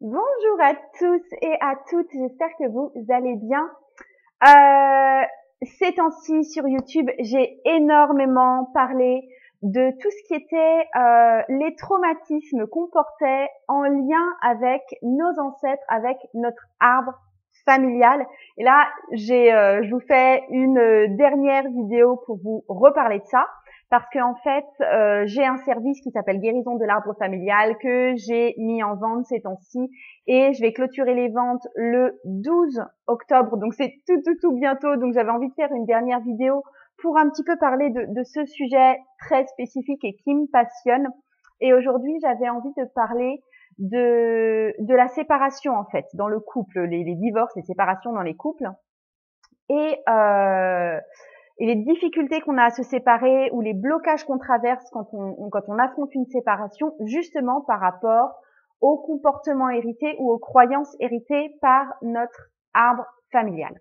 Bonjour à tous et à toutes, j'espère que vous allez bien. Euh, Ces temps-ci sur YouTube, j'ai énormément parlé de tout ce qui était les traumatismes qu'on portait en lien avec nos ancêtres, avec notre arbre familial. Et là, je vous fais une dernière vidéo pour vous reparler de ça. Parce que en fait, j'ai un service qui s'appelle Guérison de l'arbre familial que j'ai mis en vente ces temps-ci et je vais clôturer les ventes le 12 octobre. Donc c'est tout bientôt. Donc j'avais envie de faire une dernière vidéo pour un petit peu parler de ce sujet très spécifique et qui me passionne. Et aujourd'hui, j'avais envie de parler de la séparation en fait dans le couple, les divorces, les séparations dans les couples. Et et les difficultés qu'on a à se séparer ou les blocages qu'on traverse quand on affronte une séparation, justement par rapport aux comportements hérités ou aux croyances héritées par notre arbre familial.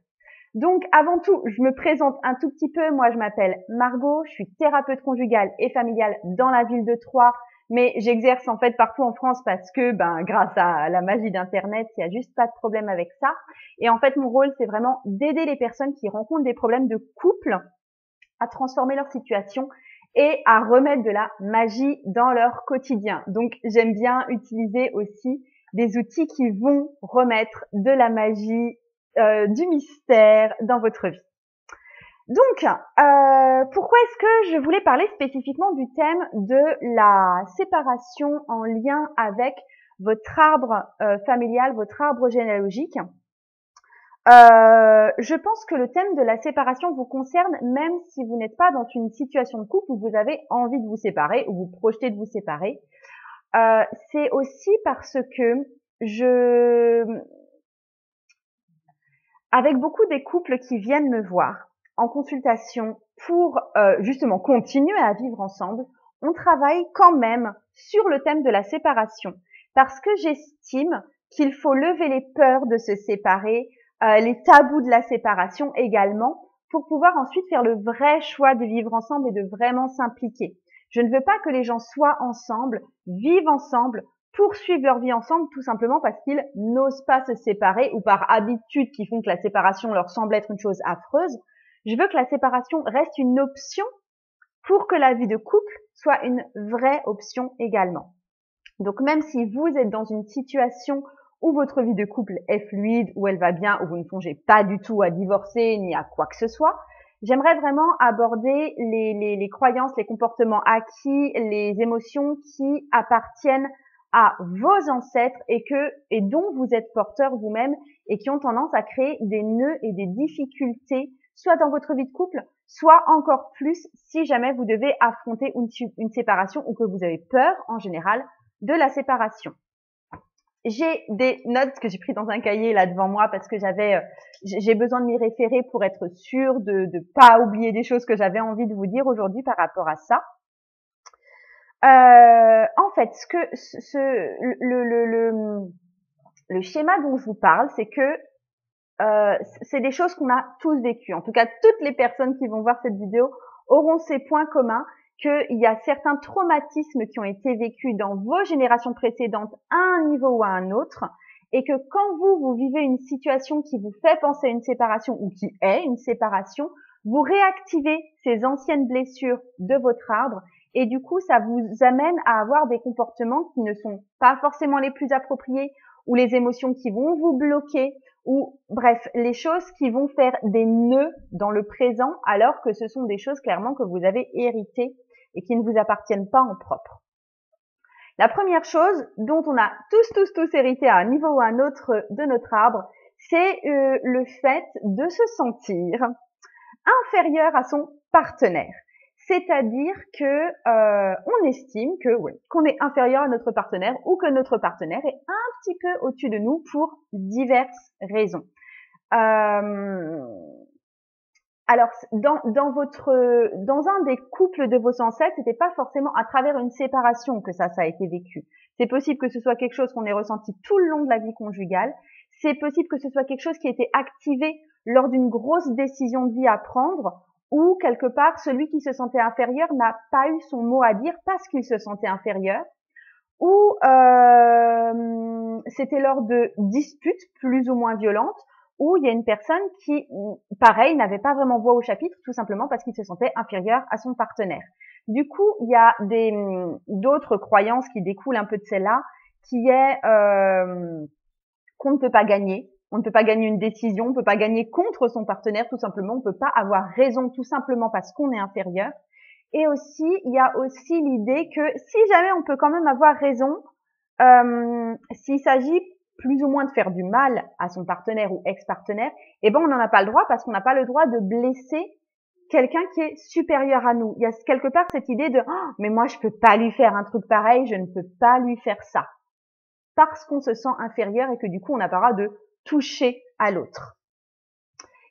Donc, avant tout, je me présente un tout petit peu. Moi, je m'appelle Margot, je suis thérapeute conjugale et familiale dans la ville de Troyes, mais j'exerce en fait partout en France parce que, grâce à la magie d'Internet, il n'y a juste pas de problème avec ça. Et en fait, mon rôle, c'est vraiment d'aider les personnes qui rencontrent des problèmes de couple à transformer leur situation et à remettre de la magie dans leur quotidien. Donc, j'aime bien utiliser aussi des outils qui vont remettre de la magie, du mystère dans votre vie. Donc, pourquoi est-ce que je voulais parler spécifiquement du thème de la séparation en lien avec votre arbre familial, votre arbre généalogique? Je pense que le thème de la séparation vous concerne même si vous n'êtes pas dans une situation de couple où vous avez envie de vous séparer ou vous projetez de vous séparer. C'est aussi parce que avec beaucoup des couples qui viennent me voir en consultation pour justement continuer à vivre ensemble, on travaille quand même sur le thème de la séparation parce que j'estime qu'il faut lever les peurs de se séparer, les tabous de la séparation également, pour pouvoir ensuite faire le vrai choix de vivre ensemble et de vraiment s'impliquer. Je ne veux pas que les gens soient ensemble, vivent ensemble, poursuivent leur vie ensemble tout simplement parce qu'ils n'osent pas se séparer ou par habitude qui font que la séparation leur semble être une chose affreuse. Je veux que la séparation reste une option pour que la vie de couple soit une vraie option également. Donc même si vous êtes dans une situation où votre vie de couple est fluide, où elle va bien, où vous ne songez pas du tout à divorcer ni à quoi que ce soit, j'aimerais vraiment aborder les croyances, les comportements acquis, les émotions qui appartiennent à vos ancêtres et dont vous êtes porteur vous-même et qui ont tendance à créer des nœuds et des difficultés, soit dans votre vie de couple, soit encore plus si jamais vous devez affronter une séparation ou que vous avez peur en général de la séparation. J'ai des notes que j'ai prises dans un cahier là devant moi parce que j'ai besoin de m'y référer pour être sûre de pas oublier des choses que j'avais envie de vous dire aujourd'hui par rapport à ça. En fait, le schéma dont je vous parle, c'est que c'est des choses qu'on a tous vécues. En tout cas, toutes les personnes qui vont voir cette vidéo auront ces points communs, qu'il y a certains traumatismes qui ont été vécus dans vos générations précédentes à un niveau ou à un autre, et que quand vous vivez une situation qui vous fait penser à une séparation ou qui est une séparation, vous réactivez ces anciennes blessures de votre arbre, et du coup, ça vous amène à avoir des comportements qui ne sont pas forcément les plus appropriés, ou les émotions qui vont vous bloquer, ou bref, les choses qui vont faire des nœuds dans le présent alors que ce sont des choses clairement que vous avez héritées et qui ne vous appartiennent pas en propre. La première chose dont on a tous hérité à un niveau ou à un autre de notre arbre, c'est le fait de se sentir inférieur à son partenaire. C'est-à-dire que on estime qu'on est inférieur à notre partenaire ou que notre partenaire est un petit peu au-dessus de nous pour diverses raisons. Alors, dans un des couples de vos ancêtres, c'était pas forcément à travers une séparation que ça a été vécu. C'est possible que ce soit quelque chose qu'on ait ressenti tout le long de la vie conjugale. C'est possible que ce soit quelque chose qui a été activé lors d'une grosse décision de vie à prendre, ou quelque part, celui qui se sentait inférieur n'a pas eu son mot à dire parce qu'il se sentait inférieur. Ou c'était lors de disputes plus ou moins violentes où il y a une personne qui, pareil, n'avait pas vraiment voix au chapitre, tout simplement parce qu'il se sentait inférieur à son partenaire. Du coup, il y a d'autres croyances qui découlent un peu de celle-là, qui est qu'on ne peut pas gagner. On ne peut pas gagner une décision, on ne peut pas gagner contre son partenaire, tout simplement. On ne peut pas avoir raison, tout simplement parce qu'on est inférieur. Et aussi, il y a aussi l'idée que si jamais on peut quand même avoir raison, s'il s'agit plus ou moins de faire du mal à son partenaire ou ex-partenaire, eh ben on n'en a pas le droit parce qu'on n'a pas le droit de blesser quelqu'un qui est supérieur à nous. Il y a quelque part cette idée de mais moi je peux pas lui faire un truc pareil, je ne peux pas lui faire ça. Parce qu'on se sent inférieur et que du coup on n'a pas le droit de toucher à l'autre.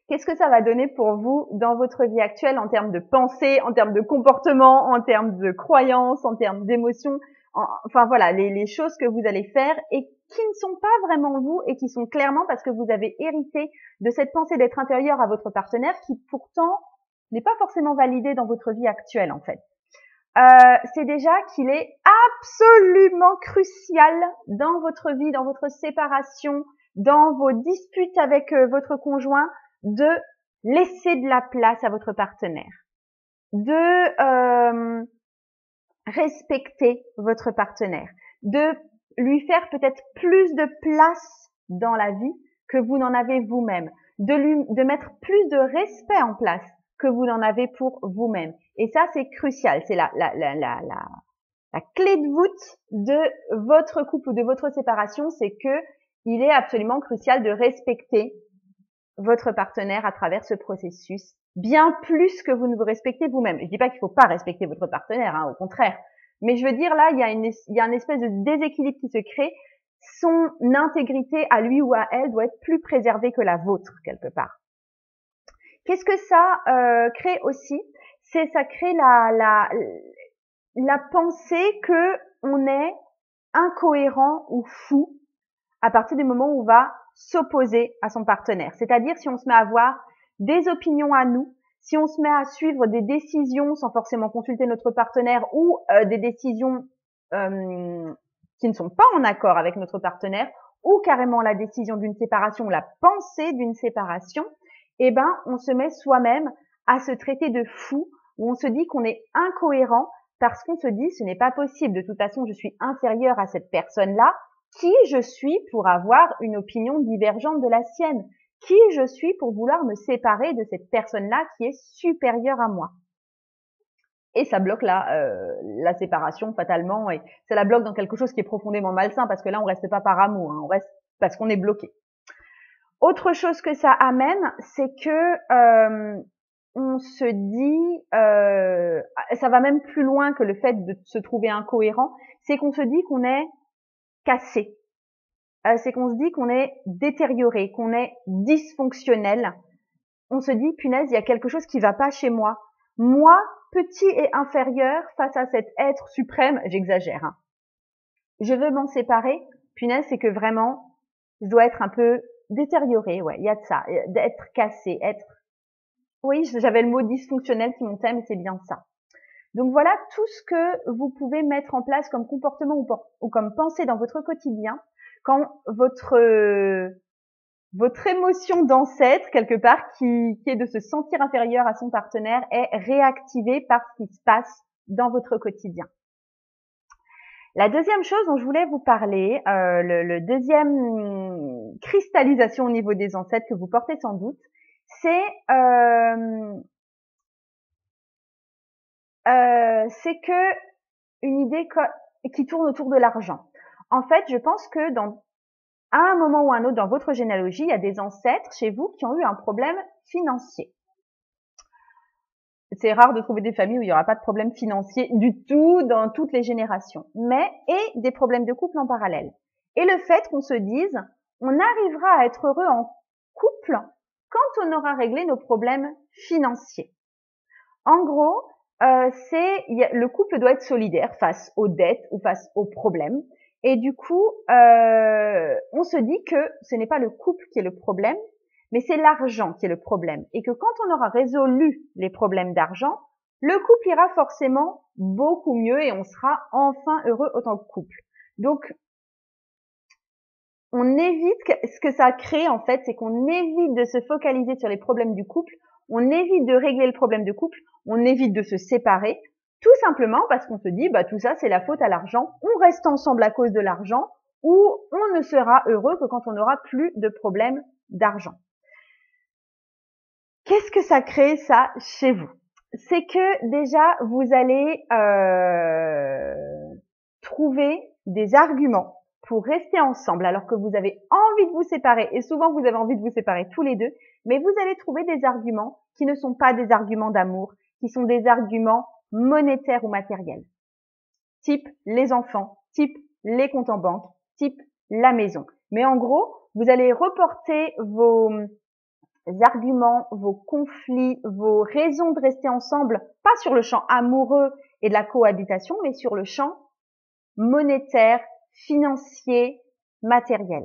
Qu'est-ce que ça va donner pour vous dans votre vie actuelle en termes de pensée, en termes de comportement, en termes de croyances, en termes d'émotions, enfin voilà, les choses que vous allez faire et qui ne sont pas vraiment vous et qui sont clairement parce que vous avez hérité de cette pensée d'être inférieur à votre partenaire qui pourtant n'est pas forcément validée dans votre vie actuelle en fait. C'est déjà qu'il est absolument crucial dans votre vie, dans votre séparation, dans vos disputes avec votre conjoint, de laisser de la place à votre partenaire, de respecter votre partenaire, de lui faire peut-être plus de place dans la vie que vous n'en avez vous-même, de mettre plus de respect en place que vous n'en avez pour vous-même. Et ça, c'est crucial. C'est la clé de voûte de votre couple ou de votre séparation, c'est que il est absolument crucial de respecter votre partenaire à travers ce processus, bien plus que vous ne vous respectez vous-même. Je dis pas qu'il faut pas respecter votre partenaire, hein, au contraire. Mais je veux dire, là, il y a une espèce de déséquilibre qui se crée. Son intégrité à lui ou à elle doit être plus préservée que la vôtre, quelque part. Qu'est-ce que ça crée aussi? Ça crée la pensée que on est incohérent ou fou à partir du moment où on va s'opposer à son partenaire. C'est-à-dire si on se met à avoir des opinions à nous, si on se met à suivre des décisions sans forcément consulter notre partenaire ou des décisions qui ne sont pas en accord avec notre partenaire ou carrément la décision d'une séparation ou la pensée d'une séparation, eh ben on se met soi-même à se traiter de fou, où on se dit qu'on est incohérent parce qu'on se dit ce n'est pas possible, de toute façon je suis inférieur à cette personne-là, qui je suis pour avoir une opinion divergente de la sienne, qui je suis pour vouloir me séparer de cette personne-là qui est supérieure à moi. Et ça bloque la séparation fatalement, et ça la bloque dans quelque chose qui est profondément malsain parce que là on reste pas par amour, hein, on reste parce qu'on est bloqué. Autre chose que ça amène, c'est que on se dit, ça va même plus loin que le fait de se trouver incohérent, c'est qu'on se dit qu'on est cassé, c'est qu'on se dit qu'on est détérioré, qu'on est dysfonctionnel. On se dit punaise, il y a quelque chose qui va pas chez moi. Moi, petit et inférieur face à cet être suprême, j'exagère, hein. Je veux m'en séparer. Punaise, c'est que vraiment, je dois être un peu détérioré, ouais, il y a de ça, d'être cassé, oui, j'avais le mot dysfonctionnel qui montait, mais c'est bien ça. Donc voilà tout ce que vous pouvez mettre en place comme comportement ou comme pensée dans votre quotidien quand votre émotion d'ancêtre, quelque part, qui est de se sentir inférieur à son partenaire, est réactivée par ce qui se passe dans votre quotidien. La deuxième chose dont je voulais vous parler, le deuxième cristallisation au niveau des ancêtres que vous portez sans doute, c'est que une idée qui tourne autour de l'argent. En fait, je pense que à un moment ou un autre dans votre généalogie, il y a des ancêtres chez vous qui ont eu un problème financier. C'est rare de trouver des familles où il n'y aura pas de problème financier du tout dans toutes les générations, et des problèmes de couple en parallèle. Et le fait qu'on se dise, on arrivera à être heureux en couple quand on aura réglé nos problèmes financiers. En gros, le couple doit être solidaire face aux dettes ou face aux problèmes. Et du coup, on se dit que ce n'est pas le couple qui est le problème, mais c'est l'argent qui est le problème. Et que quand on aura résolu les problèmes d'argent, le couple ira forcément beaucoup mieux et on sera enfin heureux autant que couple. Donc, on évite, ce que ça crée en fait, c'est qu'on évite de se focaliser sur les problèmes du couple, on évite de régler le problème de couple, on évite de se séparer, tout simplement parce qu'on se dit, bah tout ça c'est la faute à l'argent, on reste ensemble à cause de l'argent, ou on ne sera heureux que quand on n'aura plus de problème d'argent. Qu'est-ce que ça crée ça chez vous? C'est que déjà vous allez trouver des arguments pour rester ensemble alors que vous avez envie de vous séparer, et souvent vous avez envie de vous séparer tous les deux, mais vous allez trouver des arguments qui ne sont pas des arguments d'amour, qui sont des arguments monétaires ou matériels. Type les enfants, type les comptes en banque, type la maison. Mais en gros, vous allez reporter vos arguments, vos conflits, vos raisons de rester ensemble, pas sur le champ amoureux et de la cohabitation, mais sur le champ monétaire, financier, matériel.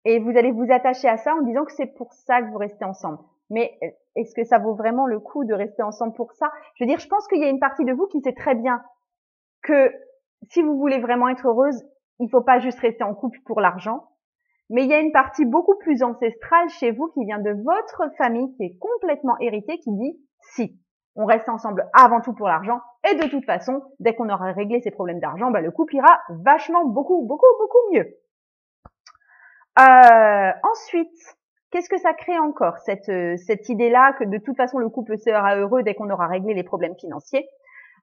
Et vous allez vous attacher à ça en disant que c'est pour ça que vous restez ensemble. Mais est-ce que ça vaut vraiment le coup de rester ensemble pour ça? Je veux dire, je pense qu'il y a une partie de vous qui sait très bien que si vous voulez vraiment être heureuse, il faut pas juste rester en couple pour l'argent. Mais il y a une partie beaucoup plus ancestrale chez vous qui vient de votre famille, qui est complètement héritée, qui dit si, on reste ensemble avant tout pour l'argent, et de toute façon, dès qu'on aura réglé ces problèmes d'argent, bah, le couple ira vachement beaucoup mieux. Ensuite, qu'est-ce que ça crée encore, cette idée-là que de toute façon le couple sera heureux dès qu'on aura réglé les problèmes financiers?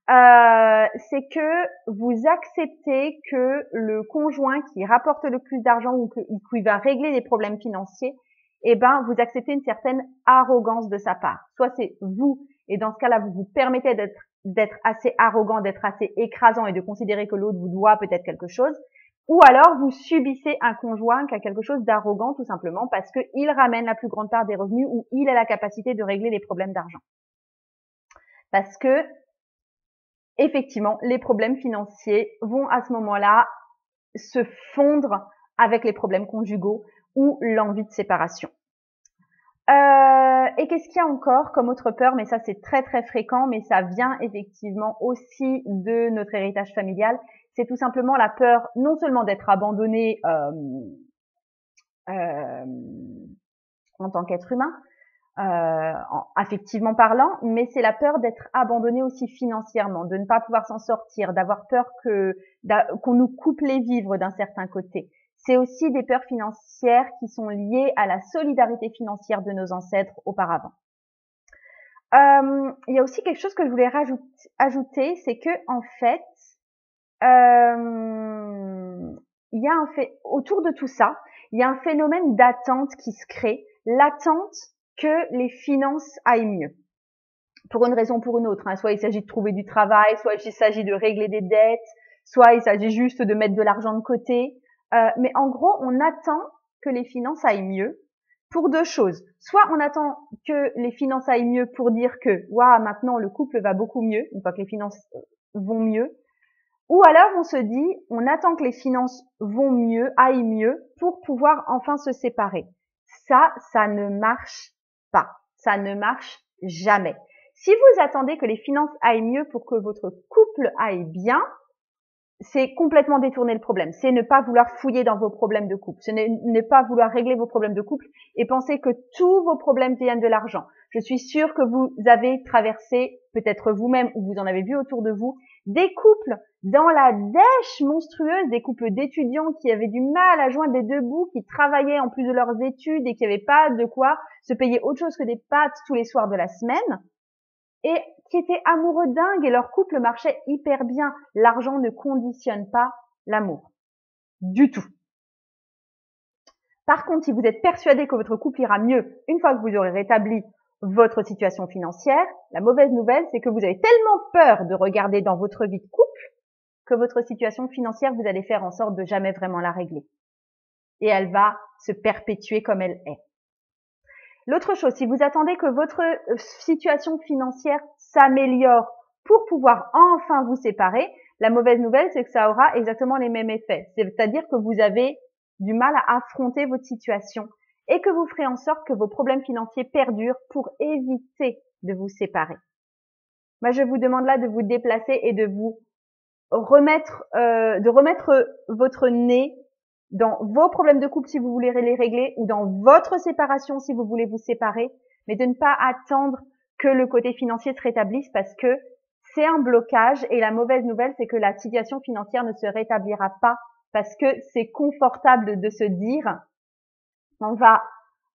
C'est que vous acceptez que le conjoint qui rapporte le plus d'argent ou qui va régler les problèmes financiers, eh ben, vous acceptez une certaine arrogance de sa part. Soit c'est vous, et dans ce cas-là, vous vous permettez d'être assez arrogant, d'être assez écrasant et de considérer que l'autre vous doit peut-être quelque chose. Ou alors, vous subissez un conjoint qui a quelque chose d'arrogant tout simplement parce qu'il ramène la plus grande part des revenus ou il a la capacité de régler les problèmes d'argent. Parce que effectivement, les problèmes financiers vont à ce moment-là se fondre avec les problèmes conjugaux ou l'envie de séparation. Et qu'est-ce qu'il y a encore comme autre peur? Mais ça, c'est très très fréquent, mais ça vient effectivement aussi de notre héritage familial. C'est tout simplement la peur non seulement d'être abandonné en tant qu'être humain, affectivement parlant, mais c'est la peur d'être abandonné aussi financièrement, de ne pas pouvoir s'en sortir, d'avoir peur qu'on nous coupe les vivres d'un certain côté. C'est aussi des peurs financières qui sont liées à la solidarité financière de nos ancêtres auparavant. Il y a aussi quelque chose que je voulais ajouter, c'est que en fait, il y a autour de tout ça, il y a un phénomène d'attente qui se crée, l'attente que les finances aillent mieux. Pour une raison ou pour une autre, hein. Soit il s'agit de trouver du travail, soit il s'agit de régler des dettes, soit il s'agit juste de mettre de l'argent de côté. Mais en gros, on attend que les finances aillent mieux pour deux choses. Soit on attend que les finances aillent mieux pour dire que waouh, maintenant le couple va beaucoup mieux, une fois que les finances vont mieux. Ou alors on se dit, on attend que les finances vont mieux, aillent mieux pour pouvoir enfin se séparer. Ça ne marche pas. Ça ne marche jamais. Si vous attendez que les finances aillent mieux pour que votre couple aille bien, c'est complètement détourner le problème. C'est ne pas vouloir fouiller dans vos problèmes de couple. C'est ne pas vouloir régler vos problèmes de couple et penser que tous vos problèmes viennent de l'argent. Je suis sûre que vous avez traversé, peut-être vous-même ou vous en avez vu autour de vous, des couples dans la dèche monstrueuse, des couples d'étudiants qui avaient du mal à joindre les deux bouts, qui travaillaient en plus de leurs études et qui n'avaient pas de quoi se payer autre chose que des pâtes tous les soirs de la semaine. Et qui étaient amoureux dingues et leur couple marchait hyper bien. L'argent ne conditionne pas l'amour. Du tout. Par contre, si vous êtes persuadé que votre couple ira mieux une fois que vous aurez rétabli votre situation financière, la mauvaise nouvelle, c'est que vous avez tellement peur de regarder dans votre vie de couple que votre situation financière, vous allez faire en sorte de jamais vraiment la régler. Et elle va se perpétuer comme elle est. L'autre chose, si vous attendez que votre situation financière s'améliore pour pouvoir enfin vous séparer, la mauvaise nouvelle, c'est que ça aura exactement les mêmes effets. C'est-à-dire que vous avez du mal à affronter votre situation et que vous ferez en sorte que vos problèmes financiers perdurent pour éviter de vous séparer. Moi, je vous demande là de vous déplacer et de vous remettre votre nez dans vos problèmes de couple si vous voulez les régler, ou dans votre séparation si vous voulez vous séparer, mais de ne pas attendre que le côté financier se rétablisse parce que c'est un blocage. Et la mauvaise nouvelle, c'est que la situation financière ne se rétablira pas parce que c'est confortable de se dire,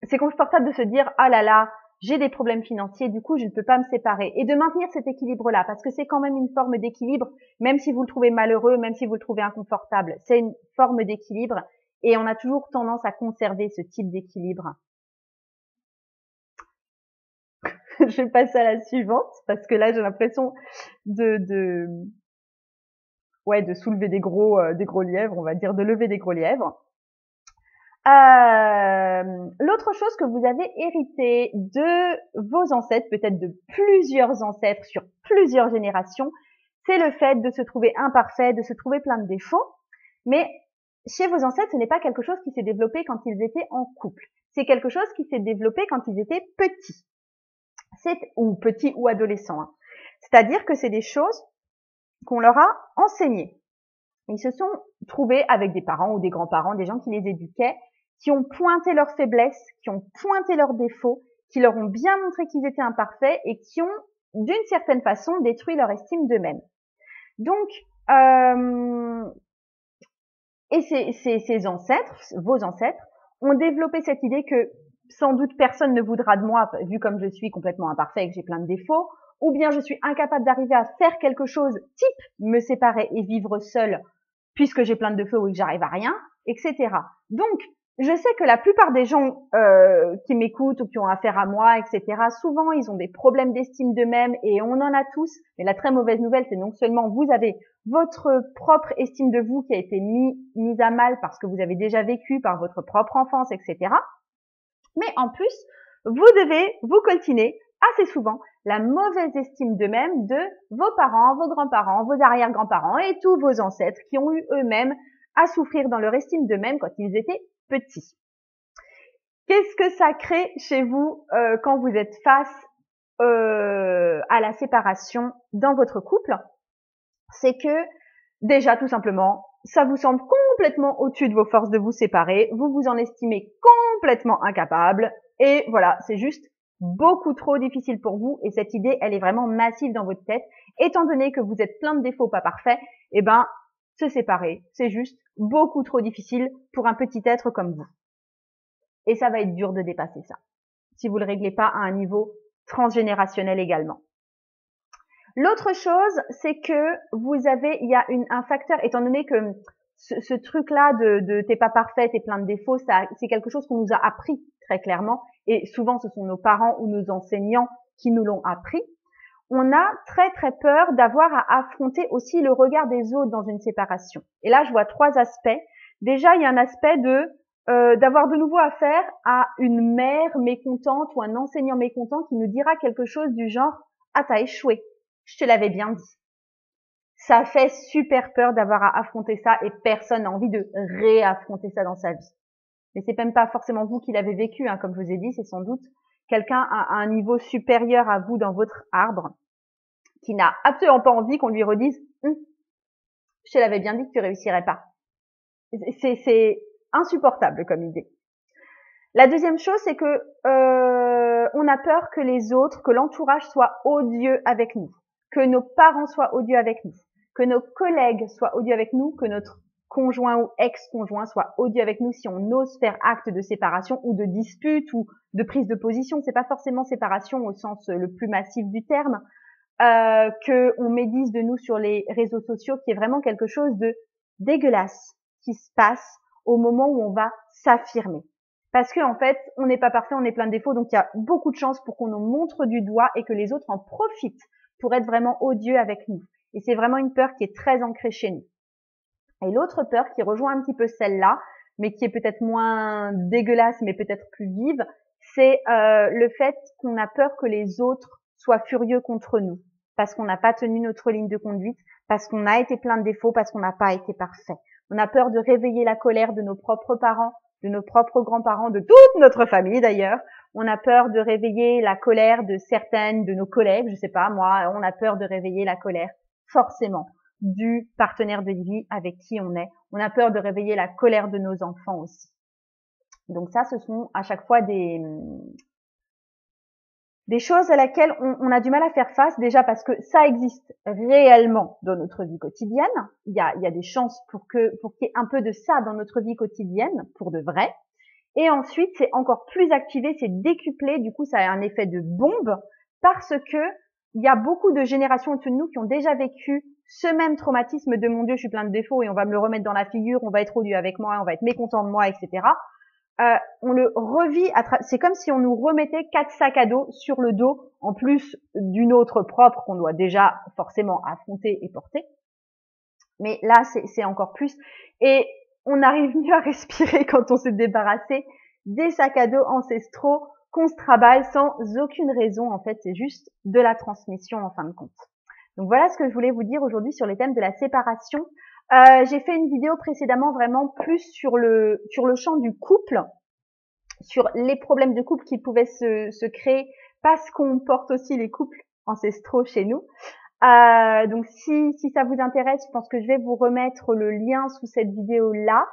c'est confortable de se dire, ah là là, j'ai des problèmes financiers, du coup, je ne peux pas me séparer. Et de maintenir cet équilibre-là, parce que c'est quand même une forme d'équilibre, même si vous le trouvez malheureux, même si vous le trouvez inconfortable. C'est une forme d'équilibre et on a toujours tendance à conserver ce type d'équilibre. Je passe à la suivante, parce que là, j'ai l'impression de soulever des gros lièvres, on va dire, de lever des gros lièvres. L'autre chose que vous avez hérité de vos ancêtres, peut-être de plusieurs ancêtres sur plusieurs générations, c'est le fait de se trouver imparfait, de se trouver plein de défauts. Mais chez vos ancêtres, ce n'est pas quelque chose qui s'est développé quand ils étaient en couple. C'est quelque chose qui s'est développé quand ils étaient petits. Ou petits ou adolescents. Hein. C'est-à-dire que c'est des choses qu'on leur a enseignées. Ils se sont trouvés avec des parents ou des grands-parents, des gens qui les éduquaient, qui ont pointé leurs faiblesses, qui ont pointé leurs défauts, qui leur ont bien montré qu'ils étaient imparfaits et qui ont, d'une certaine façon, détruit leur estime d'eux-mêmes. Donc, et ces ancêtres, vos ancêtres, ont développé cette idée que sans doute personne ne voudra de moi, vu comme je suis complètement imparfait et que j'ai plein de défauts, ou bien je suis incapable d'arriver à faire quelque chose, type me séparer et vivre seule, puisque j'ai plein de défauts et que j'arrive à rien, etc. Donc, je sais que la plupart des gens qui m'écoutent ou qui ont affaire à moi, etc., souvent, ils ont des problèmes d'estime d'eux-mêmes et on en a tous. Mais la très mauvaise nouvelle, c'est non seulement vous avez votre propre estime de vous qui a été mise à mal parce que vous avez déjà vécu par votre propre enfance, etc., mais en plus, vous devez vous coltiner assez souvent la mauvaise estime d'eux-mêmes de vos parents, vos grands-parents, vos arrière-grands-parents et tous vos ancêtres qui ont eu eux-mêmes à souffrir dans leur estime d'eux-mêmes quand ils étaient petits. Qu'est-ce que ça crée chez vous quand vous êtes face à la séparation dans votre couple? C'est que déjà, tout simplement, ça vous semble complètement au-dessus de vos forces de vous séparer, vous vous en estimez complètement incapable, et voilà, c'est juste beaucoup trop difficile pour vous, et cette idée, elle est vraiment massive dans votre tête. Étant donné que vous êtes plein de défauts pas parfaits, eh ben, se séparer, c'est juste beaucoup trop difficile pour un petit être comme vous. Et ça va être dur de dépasser ça, si vous le réglez pas à un niveau transgénérationnel également. L'autre chose, c'est que il y a un facteur, étant donné que ce truc-là de t'es pas parfait, t'es plein de défauts, c'est quelque chose qu'on nous a appris très clairement, et souvent ce sont nos parents ou nos enseignants qui nous l'ont appris. On a très très peur d'avoir à affronter aussi le regard des autres dans une séparation. Et là, je vois trois aspects. Déjà, il y a un aspect d'avoir de nouveau affaire à une mère mécontente ou un enseignant mécontent qui nous dira quelque chose du genre « Ah, t'as échoué, je te l'avais bien dit ». Ça fait super peur d'avoir à affronter ça et personne n'a envie de réaffronter ça dans sa vie. Mais c'est même pas forcément vous qui l'avez vécu, hein, comme je vous ai dit, c'est sans doute quelqu'un à un niveau supérieur à vous dans votre arbre qui n'a absolument pas envie qu'on lui redise « Je te l'avais bien dit que tu réussirais pas ». C'est insupportable comme idée. La deuxième chose, c'est que on a peur que les autres, que l'entourage soit odieux avec nous, que nos parents soient odieux avec nous, que nos collègues soient odieux avec nous, que notre conjoint ou ex-conjoint soit odieux avec nous si on ose faire acte de séparation ou de dispute ou de prise de position. C'est pas forcément séparation au sens le plus massif du terme, que on médise de nous sur les réseaux sociaux, qui est vraiment quelque chose de dégueulasse qui se passe au moment où on va s'affirmer. Parce que en fait, on n'est pas parfait, on est plein de défauts, donc il y a beaucoup de chances pour qu'on nous montre du doigt et que les autres en profitent pour être vraiment odieux avec nous. Et c'est vraiment une peur qui est très ancrée chez nous. Et l'autre peur qui rejoint un petit peu celle-là, mais qui est peut-être moins dégueulasse, mais peut-être plus vive, c'est le fait qu'on a peur que les autres soient furieux contre nous, parce qu'on n'a pas tenu notre ligne de conduite, parce qu'on a été plein de défauts, parce qu'on n'a pas été parfait. On a peur de réveiller la colère de nos propres parents, de nos propres grands-parents, de toute notre famille d'ailleurs. On a peur de réveiller la colère de certaines de nos collègues, je sais pas, moi, on a peur de réveiller la colère, forcément, du partenaire de vie avec qui on est. On a peur de réveiller la colère de nos enfants aussi. Donc ça, ce sont à chaque fois des choses à laquelle on a du mal à faire face, déjà parce que ça existe réellement dans notre vie quotidienne. Il y a des chances pour qu'il y ait un peu de ça dans notre vie quotidienne, pour de vrai. Et ensuite, c'est encore plus activé, c'est décuplé. Du coup, ça a un effet de bombe parce que il y a beaucoup de générations au-dessus de nous qui ont déjà vécu ce même traumatisme de mon Dieu, je suis plein de défauts et on va me le remettre dans la figure, on va être odieux avec moi, on va être mécontent de moi, etc. On le revit, c'est comme si on nous remettait 4 sacs à dos sur le dos, en plus d'une autre propre qu'on doit déjà forcément affronter et porter. Mais là, c'est encore plus. Et on arrive mieux à respirer quand on s'est débarrassé des sacs à dos ancestraux qu'on se traballe sans aucune raison. En fait, c'est juste de la transmission en fin de compte. Donc voilà ce que je voulais vous dire aujourd'hui sur les thèmes de la séparation. J'ai fait une vidéo précédemment vraiment plus sur le champ du couple, sur les problèmes de couple qui pouvaient se créer parce qu'on porte aussi les couples ancestraux chez nous. Donc si ça vous intéresse, je pense que je vais vous remettre le lien sous cette vidéo-là.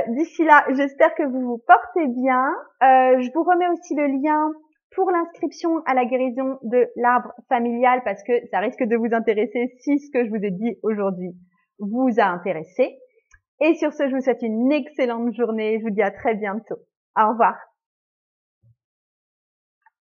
D'ici là, j'espère que vous vous portez bien. Je vous remets aussi le lien pour l'inscription à la guérison de l'arbre familial parce que ça risque de vous intéresser si ce que je vous ai dit aujourd'hui vous a intéressé. Et sur ce, je vous souhaite une excellente journée. Je vous dis à très bientôt. Au revoir.